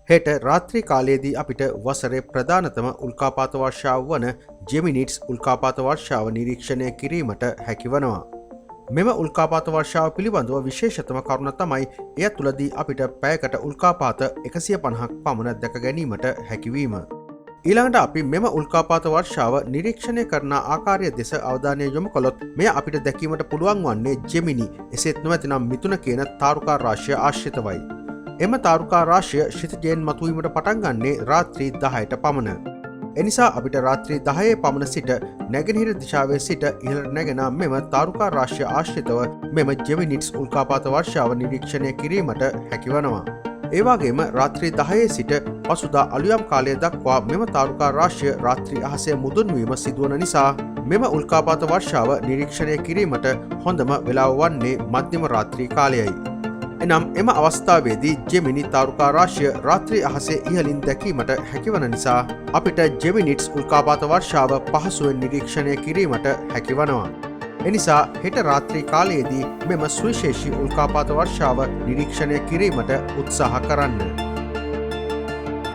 හෙට රාත්‍රී කාලයේදී අපිට වසරේ ප්‍රධානතම උල්කාපාත වර්ෂාව වන ජෙමිනිට්ස් උල්කාපාත වර්ෂාව නිරීක්ෂණය කිරීමට හැකිවනවා. මෙම උල්කාපාත වර්ෂාව පිළිබඳව විශේෂතම කරුණ තමයි එය තුළදී අපිට පැයකට උල්කාපාත 150ක් පමණ දැක ගැනීමට හැකිවීම. ඊළඟට අපි මෙම උල්කාපාත වර්ෂාව නිරීක්ෂණය කරන ආකාරය දෙස අවධානය යොමු කළොත් මෙය අපිට දැකීමට පුළුවන් වන්නේ ජෙමිනි එසේත් නොමැතිනම් මිථුන කියන තාරුකා රාශිය ආශ්‍රිතවයි. එම තාරුකා රාශිය ක්ෂිතිජයෙන් මතුවීමට පටන් ගන්නේ රාත්‍රී 10ට පමණ. එනිසා අපිට රාත්‍රී 10 පමණ සිට නැගෙනහිර දිශාවේ සිට ඉහළට නැගෙන මෙම තාරුකා රාශිය ආශ්‍රිතව මෙම ජෙමිනිට්ස් උල්කාපාත වර්ෂාව නිරීක්ෂණය කිරීමට හැකිවනවා. ඒ වගේම රාත්‍රී 10 සිට පසුදා අලුයම් කාලය දක්වා මෙම තාරුකා රාශිය රාත්‍රී අහසේ මුදුන්වීම සිදුවන නිසා මෙම උල්කාපාත වර්ෂාව නිරීක්ෂණය කිරීමට හොඳම වේලාව වන්නේ මධ්‍යම රාත්‍රී කාලයයි. එනම් එම අවස්ථාවේදී ජෙමිනි තාරුකා රාශිය රාත්‍රී අහසේ ඉහළින් දැකීමට හැකිවන නිසා අපිට ජෙමිනිට්ස් උල්කාපාත වර්ෂාව පහසුවෙන් නිරීක්ෂණය කිරීමට හැකිවනවා. එනිසා හෙට රාත්‍රී කාලයේදී මෙම සුවිශේෂී උල්කාපාත වර්ෂාව නිරීක්ෂණය කිරීමට උත්සාහ කරන්න.